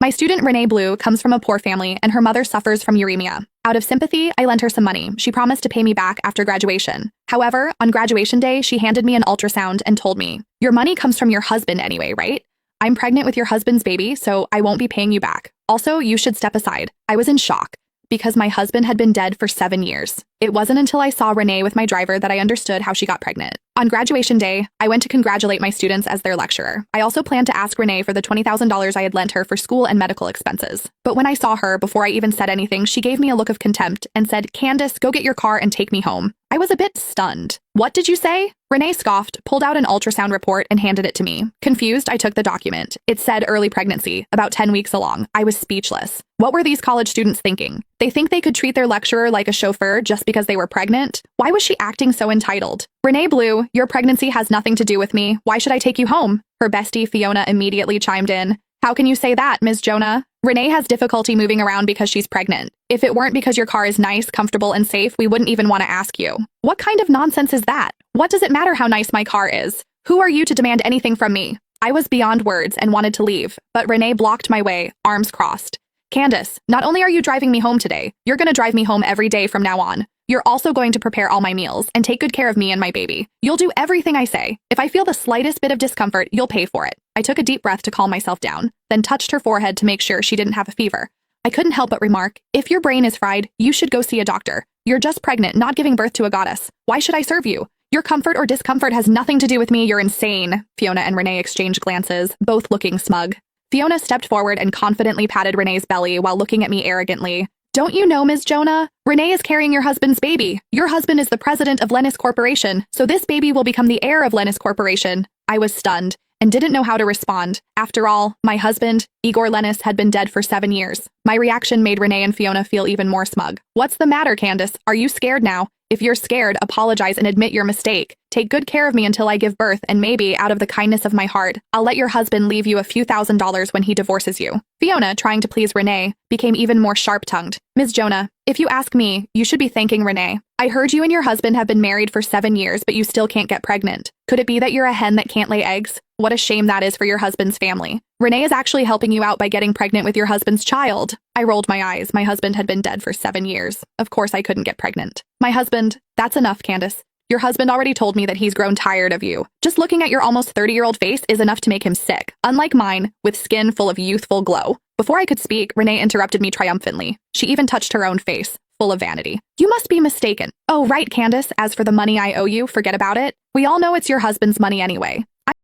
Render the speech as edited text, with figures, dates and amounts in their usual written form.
My student Renee Blue comes from a poor family and her mother suffers from uremia. Out of sympathy, I lent her some money. She promised to pay me back after graduation. However, on graduation day, she handed me an ultrasound and told me, "Your money comes from your husband anyway, right? I'm pregnant with your husband's baby, so I won't be paying you back. Also, you should step aside." I was in shock because my husband had been dead for 7 years. It wasn't until I saw Renee with my driver that I understood how she got pregnant. On graduation day, I went to congratulate my students as their lecturer. I also planned to ask Renee for the $20,000 I had lent her for school and medical expenses. But when I saw her, before I even said anything, she gave me a look of contempt and said, "Candace, go get your car and take me home." I was a bit stunned. "What did you say?" Renee scoffed, pulled out an ultrasound report, and handed it to me. Confused, I took the document. It said early pregnancy, about 10 weeks along. I was speechless. What were these college students thinking? They think they could treat their lecturer like a chauffeur just because they were pregnant? Why was she acting so entitled? "Renee Blue, your pregnancy has nothing to do with me. Why should I take you home?" Her bestie, Fiona, immediately chimed in. "How can you say that, Ms. Jonah? Renee has difficulty moving around because she's pregnant. If it weren't because your car is nice, comfortable, and safe, we wouldn't even want to ask you." What kind of nonsense is that? What does it matter how nice my car is? Who are you to demand anything from me? I was beyond words and wanted to leave, but Renee blocked my way, arms crossed. "Candace, not only are you driving me home today, you're going to drive me home every day from now on. You're also going to prepare all my meals and take good care of me and my baby. You'll do everything I say. If I feel the slightest bit of discomfort, you'll pay for it." I took a deep breath to calm myself down, then touched her forehead to make sure she didn't have a fever. I couldn't help but remark, "If your brain is fried, you should go see a doctor. You're just pregnant, not giving birth to a goddess. Why should I serve you? Your comfort or discomfort has nothing to do with me. You're insane." Fiona and Renee exchanged glances, both looking smug. Fiona stepped forward and confidently patted Renee's belly while looking at me arrogantly. "Don't you know, Ms. Jonah? Renee is carrying your husband's baby. Your husband is the president of Lennis Corporation, so this baby will become the heir of Lennis Corporation." I was stunned and didn't know how to respond. After all, my husband, Igor Lennis, had been dead for 7 years. My reaction made Renee and Fiona feel even more smug. "What's the matter, Candace? Are you scared now? If you're scared, apologize and admit your mistake. Take good care of me until I give birth, and maybe, out of the kindness of my heart, I'll let your husband leave you a few $1,000s when he divorces you." Fiona, trying to please Renee, became even more sharp-tongued. "Ms. Jonah, if you ask me, you should be thanking Renee. I heard you and your husband have been married for 7 years, but you still can't get pregnant. Could it be that you're a hen that can't lay eggs? What a shame that is for your husband's family. Renee is actually helping you out by getting pregnant with your husband's child." I rolled my eyes. My husband had been dead for 7 years. Of course I couldn't get pregnant. "My husband, that's enough, Candace. Your husband already told me that he's grown tired of you. Just looking at your almost 30-year-old face is enough to make him sick, unlike mine, with skin full of youthful glow." Before I could speak, Renee interrupted me triumphantly. She even touched her own face, full of vanity. "You must be mistaken. Oh, right, Candace. As for the money I owe you, forget about it. We all know it's your husband's money anyway.